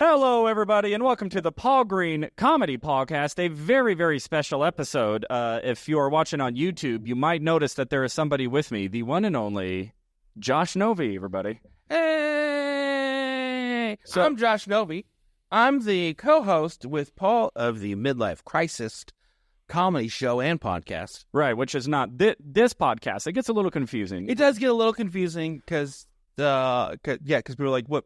Hello, everybody, and welcome to the Paul Green Comedy PaulCast, a very, very special episode. If you are watching on YouTube, you might notice that there is somebody with me, the one and only Josh Novey, everybody. Hey! I'm Josh Novey. I'm the co-host with Paul of the Midlife Crisis comedy show and podcast. Right, which is not this podcast. It gets a little confusing. It does get a little confusing because people are like, what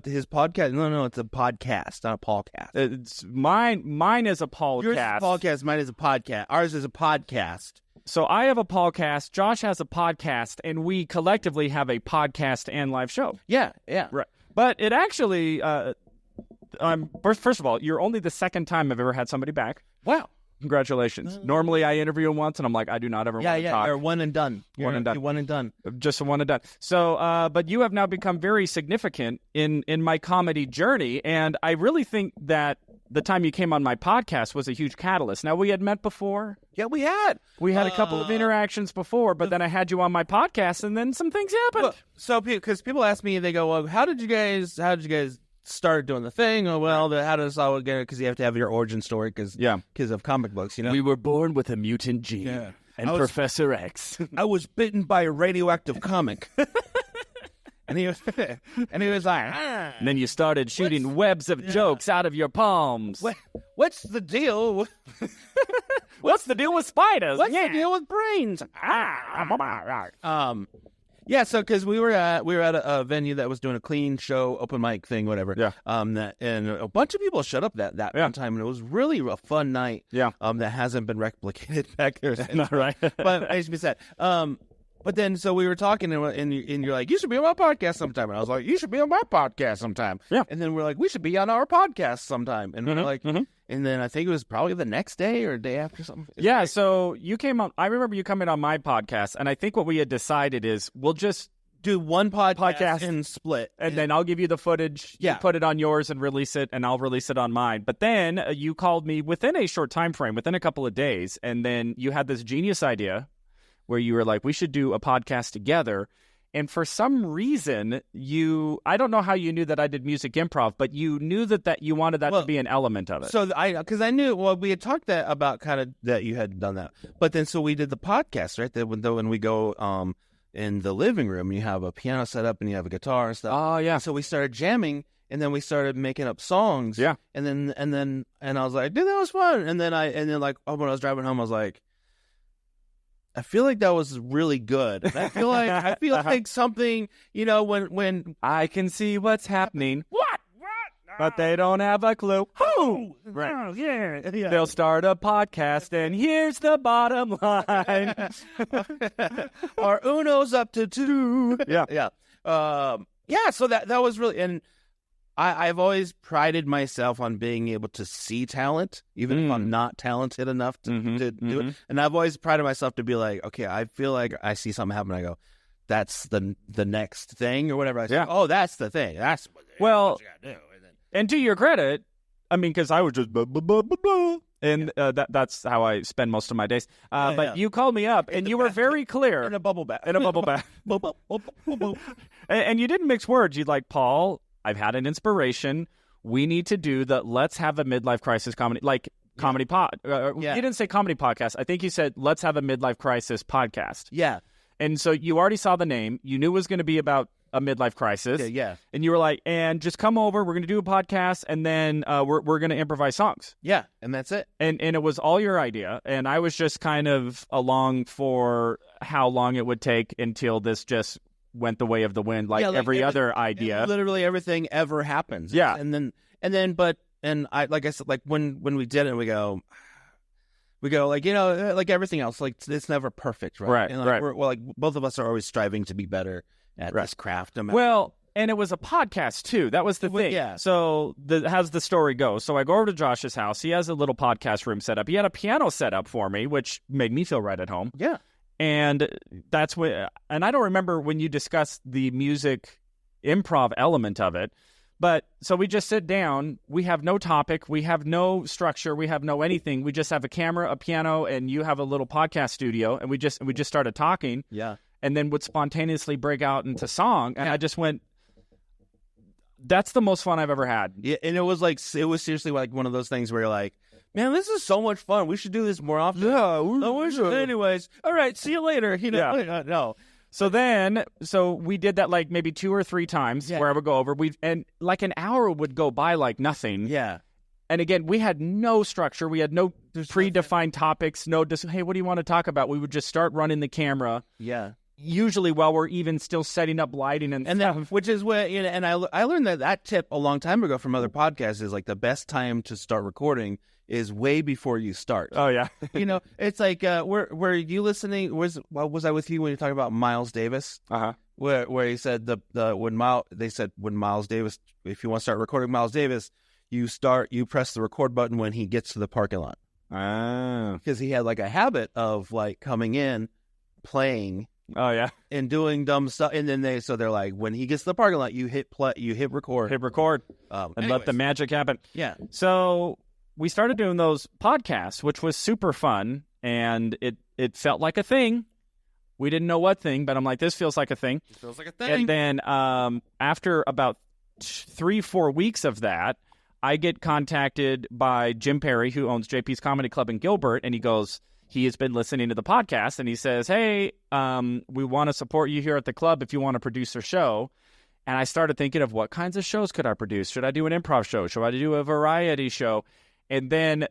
his podcast? No, it's a podcast, not a PaulCast. It's mine is a PaulCast. Yours is a podcast, mine is a podcast. Ours is a podcast. So I have a PaulCast, Josh has a podcast, and we collectively have a podcast and live show. Yeah. Right. But it actually, first of all, you're only the second time I've ever had somebody back. Wow. Congratulations. Normally, I interview them once, and I'm like, I do not ever want to talk. Or one and done. One and done. You're one and done. Just a one and done. So, but you have now become very significant in my comedy journey, and I really think that the time you came on my podcast was a huge catalyst. Now, we had met before. Yeah, we had. We had a couple of interactions before, but then I had you on my podcast, and then some things happened. Well, so, because people ask me, they go, well, how did you guys started doing the thing? Oh, well, how does this all get? Because you have to have your origin story because of comic books, you know? We were born with a mutant gene and Professor X. I was bitten by a radioactive comic. and he was like, And then you started shooting webs of jokes out of your palms. What's the deal? What's the deal with spiders? What's the deal with brains? Yeah, so because we were at a venue that was doing a clean show, open mic thing, whatever. Yeah. And a bunch of people showed up that one time, and it was really a fun night. Yeah. That hasn't been replicated back there since. Not right. But I used to be sad. But then so we were talking, and you're like, you should be on my podcast sometime, and I was like, you should be on my podcast sometime. Yeah. And then we're like, we should be on our podcast sometime, and we're like. And then I think it was probably the next day or day after something. Yeah, so you came on. I remember you coming on my podcast, and I think what we had decided is we'll just do one podcast and split. And then I'll give you the footage. Yeah. You put it on yours and release it, and I'll release it on mine. But then you called me within a short time frame, within a couple of days, and then you had this genius idea where you were like, we should do a podcast together. And for some reason, I don't know how you knew that I did music improv, but you knew that you wanted that to be an element of it. So because I knew, we had talked about kind of that you had done that. But then so we did the podcast, right? That when we go in the living room, you have a piano set up and you have a guitar and stuff. Oh, yeah. So we started jamming, and then we started making up songs. Yeah. And then I was like, dude, that was fun. And then when I was driving home, I was like, I feel like that was really good. And I feel like something, when I can see what's happening. What? But they don't have a clue. Who? Right. Oh, yeah. They'll start a podcast, and here's the bottom line. Our Uno's up to 2. Yeah. Yeah. So that was really, and I've always prided myself on being able to see talent, even if I'm not talented enough to do it. And I've always prided myself to be like, okay, I feel like I see something happen, I go, that's the next thing or whatever. I say, oh, that's the thing. That's what you gotta do. And to your credit, I mean, because I was just blah, blah, blah, blah, blah. And that's how I spend most of my days. But you called me up, and you were very clear. In a bubble bath. And you didn't mix words. You'd like, Paul, I've had an inspiration. We need to do the let's have a midlife crisis comedy, comedy pod. You didn't say comedy podcast. I think you said let's have a midlife crisis podcast. Yeah. And so you already saw the name. You knew it was going to be about a midlife crisis. Yeah. And you were like, and just come over. We're going to do a podcast, and then we're going to improvise songs. Yeah, and that's it. And it was all your idea, and I was just kind of along for how long it would take until this just went the way of the wind, every other idea. Literally everything ever happens. Yeah. And I, like I said, like when we did it, we go like, like everything else, like it's never perfect, right? Right, and right. We're like, both of us are always striving to be better at this craft. Well, and it was a podcast too. That was the thing. Yeah. So how's the story go? So I go over to Josh's house. He has a little podcast room set up. He had a piano set up for me, which made me feel right at home. Yeah. And that's when, and I don't remember when you discussed the music improv element of it, but so we just sit down. We have no topic. We have no structure. We have no anything. We just have a camera, a piano, and you have a little podcast studio. And we just started talking. Yeah. And then would spontaneously break out into song. And I just went, That's the most fun I've ever had. Yeah, and it was seriously like one of those things where you're like, man, this is so much fun. We should do this more often. Yeah, we should. Anyways, all right, see you later. Yeah. No. So we did that like maybe 2 or 3 times where I would go over. And like an hour would go by like nothing. Yeah. And again, we had no structure. We had no predefined topics. Hey, what do you want to talk about? We would just start running the camera. Yeah. Usually while we're even still setting up lighting and stuff. That, which is what, and I learned that tip a long time ago from other podcasts is like the best time to start recording is way before you start. Oh yeah. It's like were you listening? Was I with you when you talking about Miles Davis? Where he said when Miles Davis, if you want to start recording Miles Davis, you press the record button when he gets to the parking lot. Because he had like a habit of like coming in, playing. Oh yeah, and doing dumb stuff, and then they're like, when he gets to the parking lot, you hit play, you hit record, and let the magic happen. Yeah. So we started doing those podcasts, which was super fun, and it felt like a thing. We didn't know what thing, but I'm like, this feels like a thing. It feels like a thing. And then after about 3-4 weeks of that, I get contacted by Jim Perry, who owns JP's Comedy Club in Gilbert, and he goes. He has been listening to the podcast, and he says, hey, we want to support you here at the club if you want to produce a show. And I started thinking of what kinds of shows could I produce? Should I do an improv show? Should I do a variety show? And then,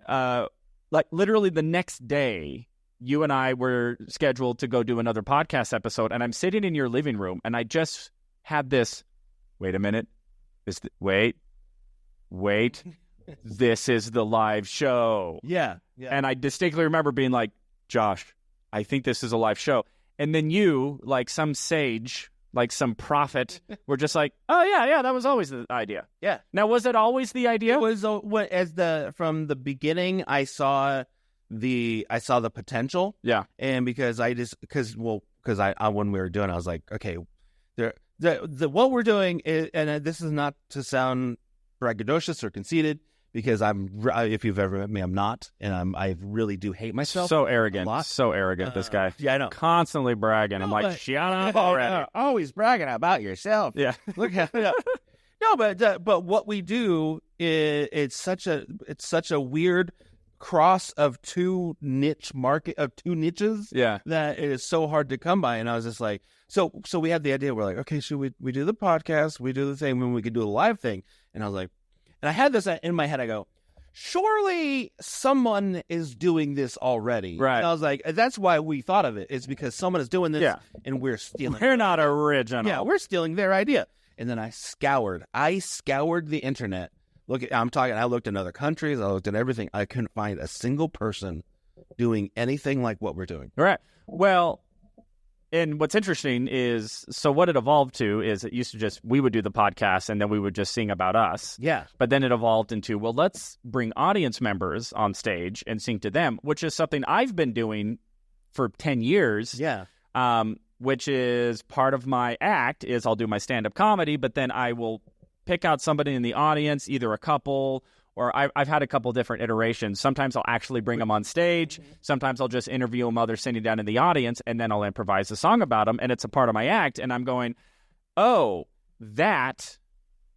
like literally the next day, you and I were scheduled to go do another podcast episode, and I'm sitting in your living room, and I just had this, wait a minute, wait. This is the live show. Yeah. And I distinctly remember being like, Josh, I think this is a live show. And then you, like some sage, like some prophet, were just like, oh, yeah, that was always the idea. Yeah. Now, was it always the idea? It was from the beginning, I saw the potential. Yeah. And because when we were doing it, I was like, okay, what we're doing is, and this is not to sound braggadocious or conceited, because if you've ever met me, I'm not, and I really do hate myself. So arrogant, this guy. Yeah, I know. Constantly bragging. I'm like, shut up already. Always bragging about yourself. Yeah. Look at No, but what we do is it's such a weird cross of two niches. Yeah. That it is so hard to come by. And I was just like, so we had the idea. We're like, okay, should we do the podcast? We do the thing when we could do a live thing. And I was like, and I had this in my head. I go, surely someone is doing this already. Right. And I was like, that's why we thought of it. It's because someone is doing this and we're stealing. We're not original. Yeah, we're stealing their idea. And then I scoured the internet. I looked in other countries. I looked at everything. I couldn't find a single person doing anything like what we're doing. Right. Well, and what's interesting is, so what it evolved to is it used to we would do the podcast and then we would just sing about us. Yeah. But then it evolved into, well, let's bring audience members on stage and sing to them, which is something I've been doing for 10 years. Yeah. Which is part of my act is I'll do my stand-up comedy, but then I will pick out somebody in the audience, either a couple, or I've had a couple different iterations. Sometimes I'll actually bring them on stage. Sometimes I'll just interview them while they're sitting down in the audience, and then I'll improvise a song about them, and it's a part of my act. And I'm going, oh, that,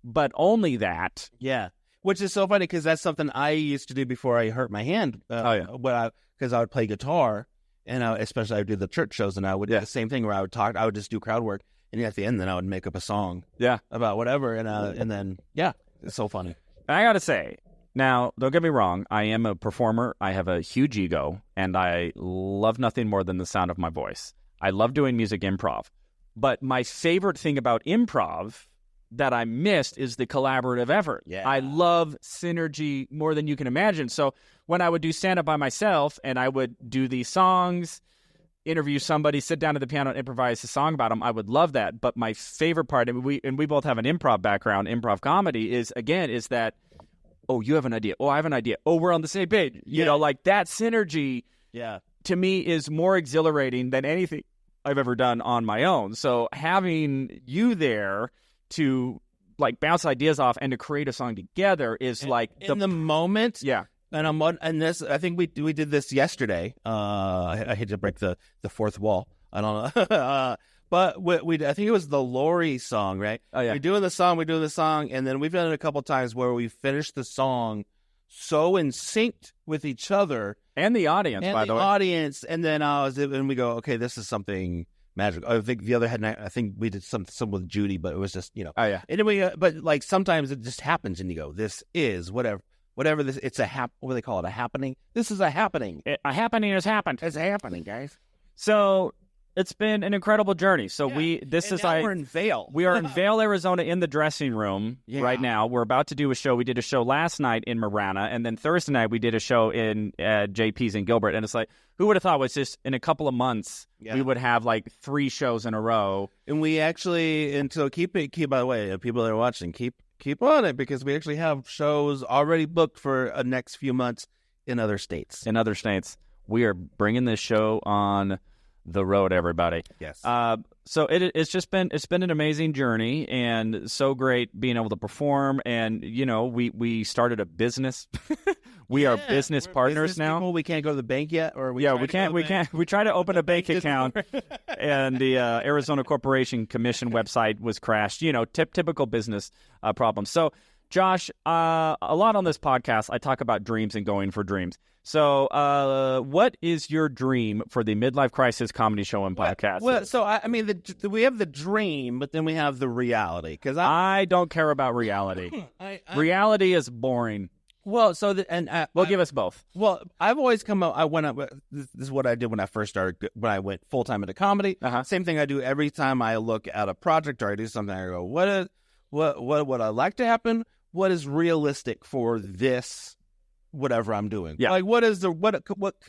but only that. Yeah, which is so funny because that's something I used to do before I hurt my hand. Because I would play guitar, and especially I would do the church shows, and I would do the same thing where I would talk. I would just do crowd work, and at the end, then I would make up a song. Yeah, about whatever, and then it's so funny. I gotta say. Now, don't get me wrong, I am a performer, I have a huge ego, and I love nothing more than the sound of my voice. I love doing music improv. But my favorite thing about improv that I missed is the collaborative effort. Yeah. I love synergy more than you can imagine. So when I would do stand-up by myself, and I would do these songs, interview somebody, sit down at the piano and improvise a song about them, I would love that. But my favorite part, and we both have an improv background, improv comedy, is that oh, you have an idea. Oh, I have an idea. Oh, we're on the same page. You know, like that synergy, to me, is more exhilarating than anything I've ever done on my own. So having you there to like bounce ideas off and to create a song together is in the moment. Yeah. And this, I think we did this yesterday. I hate to break the fourth wall. I don't know. But I think it was the Lori song, right? Oh, yeah. We're doing the song, and then we've done it a couple times where we finished the song so in sync with each other. And the audience, by the way. Audience, and then and we go, okay, this is something magical. I think the other night, I think we did some with Judy, but it was just, Oh, yeah. Anyway, but like sometimes it just happens, and you go, this is whatever this. It's what do they call it? A happening. This is a happening. A happening has happened. It's happening, guys. So it's been an incredible journey. So we're in Vail. We are in Vail, Arizona, in the dressing room right now. We're about to do a show. We did a show last night in Marana, and then Thursday night we did a show in JP's in Gilbert. And it's like, who would have thought it was just in a couple of months we would have like 3 shows in a row. And we actually, and so keep by the way, people that are watching, keep on it, because we actually have shows already booked for next few months in other states. We are bringing this show on the road, everybody. Yes. So it's been an amazing journey, and so great being able to perform. And we started a business. We are business partners now. People. We can't go to the bank yet, or we can't. We tried to open a bank account, and the Arizona Corporation Commission website was crashed. Typical business problems. So, Josh, a lot on this podcast, I talk about dreams and going for dreams. So, what is your dream for the Midlife Crisis Comedy Show and Podcast? Well, so I mean, we have the dream, but then we have the reality. Because I don't care about reality. Reality is boring. Well, so give us both. Well, I've always come up. This is what I did when I first started. When I went full time into comedy, Same thing I do every time I look at a project or I do something. I go, what would I like to happen? What is realistic for this? Whatever I'm doing. Yeah. Like what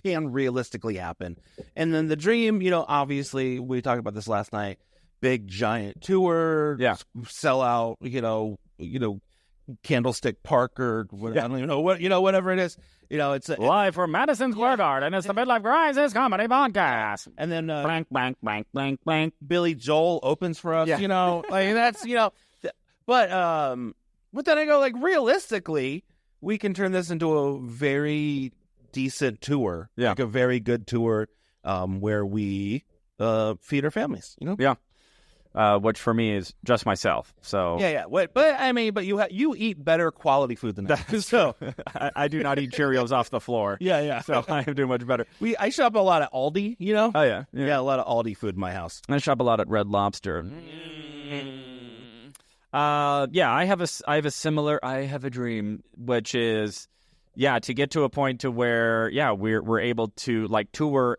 can realistically happen? And then the dream, obviously we talked about this last night, big giant tour, sell out, Candlestick Park or what, I don't even know what, whatever it is. It's live from Madison Square Garden. It's the Midlife Crisis Comedy Podcast. And then blank, blank, blank, blank, blank. Billy Joel opens for us, like that's, but then I go, like, realistically, we can turn this into a very decent tour, like a very good tour, where we feed our families. Which for me is just myself. So but you eat better quality food than that. So I do not eat Cheerios off the floor. So I do much better. I shop a lot at Aldi. Oh yeah, a lot of Aldi food in my house. I shop a lot at Red Lobster. I have a dream, which is, to get to a point to where, we're able to like tour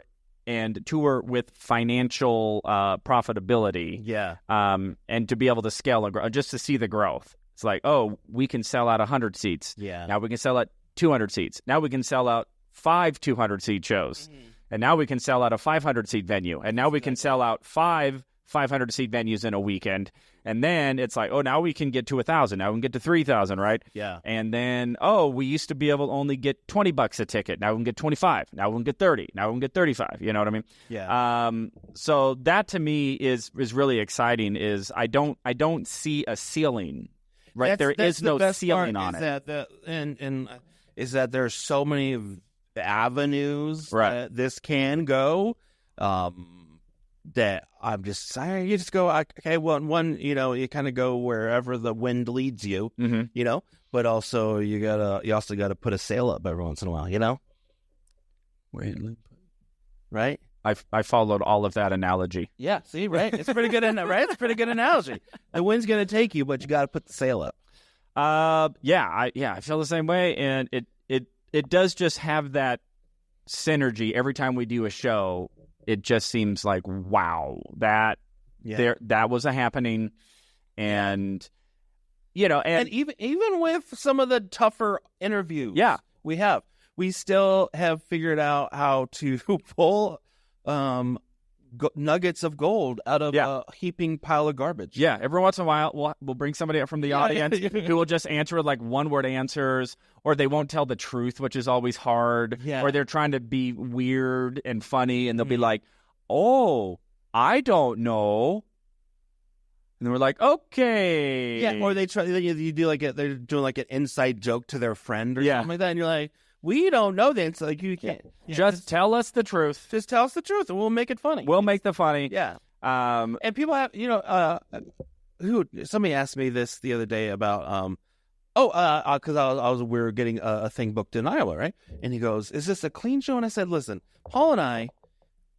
with financial profitability. Yeah. And to be able to scale and grow, just to see the growth. It's like, oh, we can sell out 100 seats. Yeah. Now we can sell out 200 seats. Now we can sell out 5 200-seat shows. Mm-hmm. And now we can sell out a 500-seat venue. And now we can sell out 5 500-seat venues in a weekend. And then it's like, oh, now we can get to 1,000. Now we can get to 3,000, right? Yeah. And then, we used to be able to only get $20 a ticket. Now we can get 25. Now we can get 30. Now we can get 35. You know what I mean? Yeah. So that to me is really exciting. Is I don't see a ceiling, right? There is no ceiling on it. Is that there's so many avenues that this can go. That I'm just saying, you just go, okay, one, you kind of go wherever the wind leads you, but also you also gotta put a sail up every once in a while, right? I followed all of that analogy. Yeah, see, right? It's pretty good, right? It's a pretty good analogy. The wind's gonna take you, but you got to put the sail up. I feel the same way, and it does just have that synergy every time we do a show. It just seems like, wow, that was a happening, and and even with some of the tougher interviews, we still have figured out how to pull nuggets of gold out of a heaping pile of garbage. Yeah, every once in a while we'll bring somebody up from the audience who will just answer with like one-word answers, or they won't tell the truth, which is always hard, or they're trying to be weird and funny, and they'll be like, oh, I don't know. And then we're like, okay. Yeah, or they try, you do like they're doing like an inside joke to their friend or something like that, and you're like, we don't know that. It's like, you can't. Just tell us the truth. Just tell us the truth, and we'll make it funny. We'll make the funny. Yeah. And people have, somebody asked me this the other day about, because we were getting a thing booked in Iowa, right? And he goes, "Is this a clean show?" And I said, "Listen, Paul and I,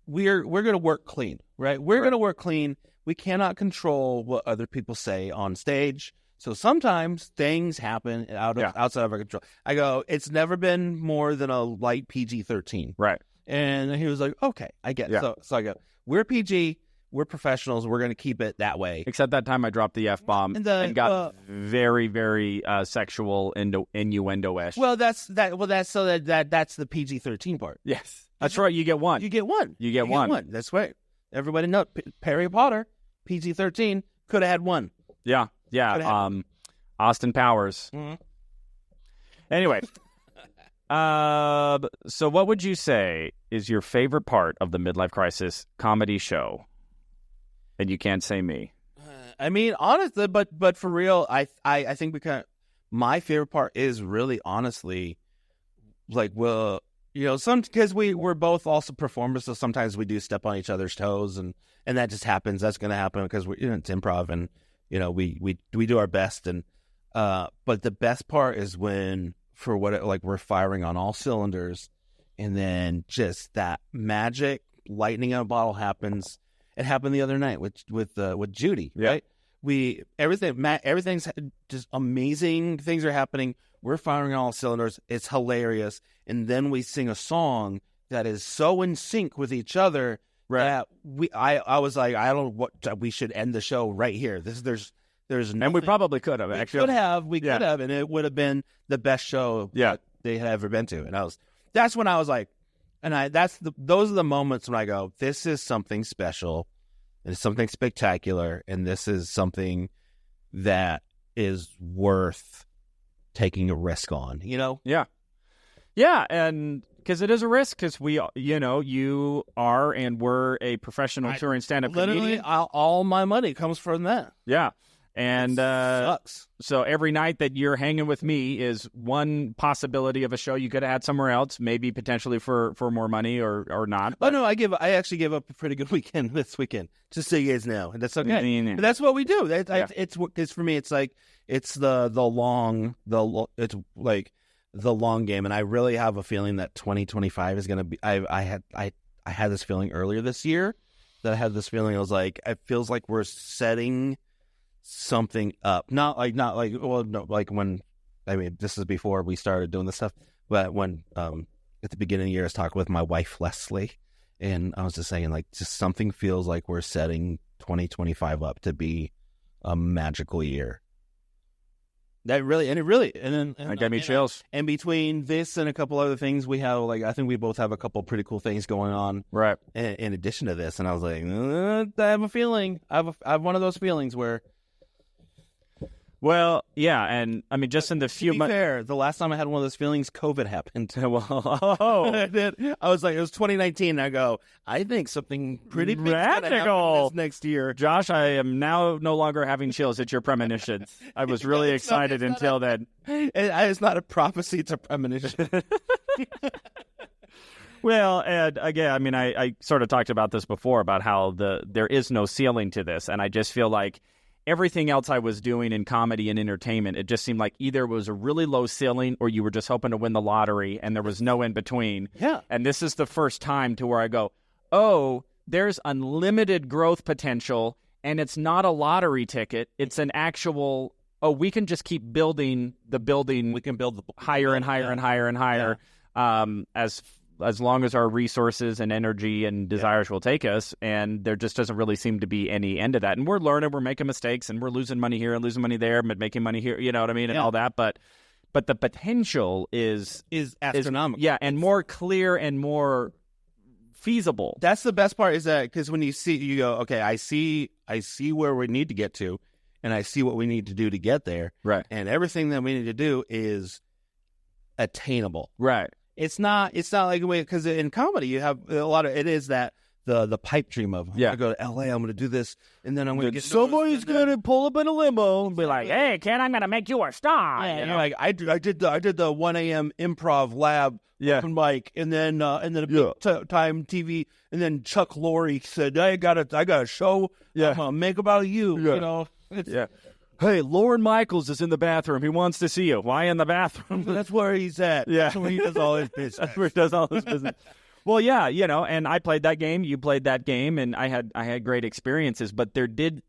we're going to work clean, right? We're going to work clean. We cannot control what other people say on stage. So sometimes things happen outside of our control." I go, "It's never been more than a light PG-13." Right. And he was like, "Okay, I get it." Yeah. So I go, "We're PG. We're professionals. We're going to keep it that way." Except that time I dropped the F-bomb and got very, very sexual innuendo-ish. Well, that's the PG-13 part. Yes. That's right. You get one. You get one. You get one. That's right. Everybody knows Harry Potter, PG-13, could have had one. Yeah. Yeah. Austin Powers. Mm-hmm. Anyway. So what would you say is your favorite part of the Midlife Crisis comedy show? And you can't say me. I mean, honestly, but for real, I think my favorite part is really honestly, like, well, because we're both also performers, so sometimes we do step on each other's toes, and that just happens. That's going to happen because it's improv, and we do our best, and but the best part is when we're firing on all cylinders, and then just that magic lightning in a bottle happens. It happened the other night with Judy, right? Everything's just amazing. Things are happening. We're firing on all cylinders. It's hilarious. And then we sing a song that is so in sync with each other that I was like, I don't know what we should end the show right here. There's nothing. And we probably could have, actually. We could have, and it would have been the best show they had ever been to. And that's when I was like, those are the moments when I go, this is something special, and it's something spectacular, and this is something that is worth taking a risk on, Yeah. Yeah, and because it is a risk, because we, you are and were a professional touring stand-up comedian. Literally, all my money comes from that. Yeah. And sucks. So every night that you're hanging with me is one possibility of a show you could have had somewhere else, maybe potentially for more money or not. But... Oh no, I actually gave up a pretty good weekend this weekend, just so you guys know, and that's okay. But that's what we do. It's for me. It's like it's the long game, and I really have a feeling that 2025 is going to be. I had this feeling earlier this year that I had this feeling. I was like, it feels like we're setting something up, not like when, I mean, this is before we started doing this stuff, but when at the beginning of the year I was talking with my wife Leslie, and I was just saying, like, just something feels like we're setting 2025 up to be a magical year. That really, and I got me chills. And between this and a couple other things, we have, like, I think we both have a couple pretty cool things going on, right? In addition to this, and I was like, I have a feeling, I have one of those feelings where. Well, yeah, and I mean, just in the few months. Fair, the last time I had one of those feelings, COVID happened. I was like, it was 2019. And I go, I think something pretty big magical this next year. Josh, I am now no longer having chills at your premonitions. I was really excited until then. It's not a prophecy; it's a premonition. Well, and again, I mean, I sort of talked about this before about how there is no ceiling to this, and I just feel like everything else I was doing in comedy and entertainment, it just seemed like either it was a really low ceiling or you were just hoping to win the lottery, and there was no in between. Yeah. And this is the first time to where I go, oh, there's unlimited growth potential, and it's not a lottery ticket. It's an actual, we can just keep building the building. We can build higher and higher and higher and higher as long as our resources and energy and desires will take us, and there just doesn't really seem to be any end to that. And we're learning, we're making mistakes, and we're losing money here and losing money there, but making money here, you know what I mean, and all that. But the potential is astronomical. And more clear and more feasible. That's the best part, is that because when you see, you go, okay, I see where we need to get to, and I see what we need to do to get there. Right. And everything that we need to do is attainable. Right. It's not like, because in comedy you have a lot of, it is that the pipe dream of, yeah. I go to LA, I'm going to do this, and then I'm going to get somebody's going to pull up in a limo and be like, "Hey, kid, I'm going to make you a star." Yeah, you know? Like I did the 1 a.m. improv lab open mic, and then a big time TV, and then Chuck Lorre said, I got a show, make about you, you know. Hey, Lorne Michaels is in the bathroom. He wants to see you. Why in the bathroom? That's where he's at. Yeah. That's where he does all his business. That's where he does all his business. Well, yeah, you know, and I played that game. You played that game, and I had great experiences. But there did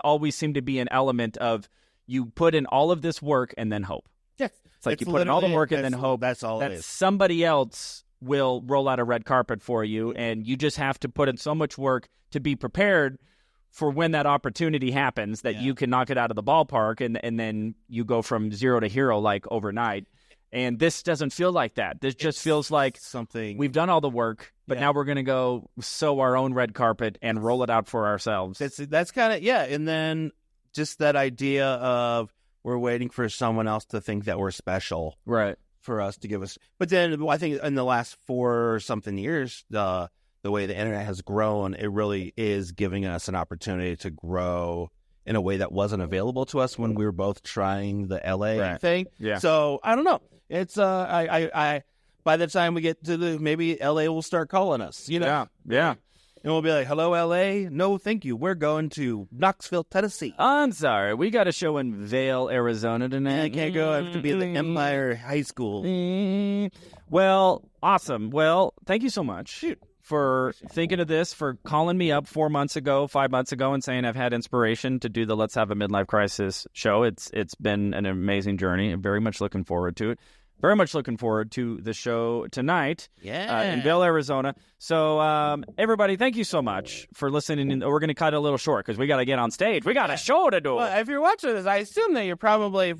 always seem to be an element of you put in all of this work and then hope. Yes, it's like you put in all the work and then hope. That's all. That somebody else will roll out a red carpet for you, and you just have to put in so much work to be prepared for when that opportunity happens that you can knock it out of the ballpark, and then you go from zero to hero like overnight. And this doesn't feel like that. This just feels like something we've done all the work, but now we're going to go sow our own red carpet and roll it out for ourselves. That's kind of, and then just that idea of we're waiting for someone else to think that we're special. Right. For us to give us. But then I think in the last 4-something years, the way the internet has grown, it really is giving us an opportunity to grow in a way that wasn't available to us when we were both trying the LA thing. Yeah. So I don't know. It's I by the time we get to maybe LA will start calling us, you know. Yeah. And we'll be like, "Hello, LA. No, thank you. We're going to Knoxville, Tennessee." I'm sorry. We got a show in Vail, Arizona tonight. I can't go. I have to be at the Empire High School. Well, awesome. Well, thank you so much for thinking of this, for calling me up 5 months ago, and saying I've had inspiration to do the Let's Have a Midlife Crisis show. It's been an amazing journey. I'm very much looking forward to it. Very much looking forward to the show tonight in Vail, Arizona. So, everybody, thank you so much for listening. We're going to cut it a little short because we got to get on stage. We got a show to do. Well, if you're watching this, I assume that you're probably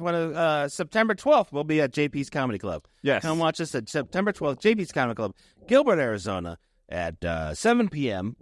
September 12th. We'll be at JP's Comedy Club. Yes. Come watch us at September 12th, JP's Comedy Club, Gilbert, Arizona, at 7 p.m.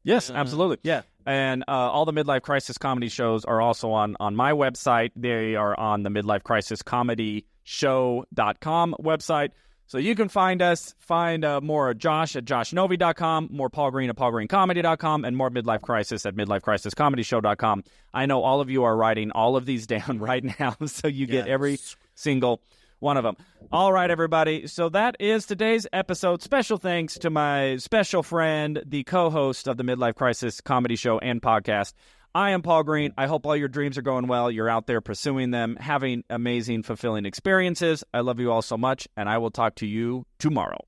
Yes, absolutely. Yeah. And all the Midlife Crisis comedy shows are also on my website. They are on the Midlife Crisis Comedy Show.com website. So you can find us, more Josh at joshnovey.com, more Paul Green at paulgreencomedy.com, and more Midlife Crisis at midlifecrisiscomedyshow.com. I know all of you are writing all of these down right now, so you get every single one of them. All right, everybody. So that is today's episode. Special thanks to my special friend, the co-host of the Midlife Crisis Comedy Show and podcast. I am Paul Green. I hope all your dreams are going well. You're out there pursuing them, having amazing, fulfilling experiences. I love you all so much, and I will talk to you tomorrow.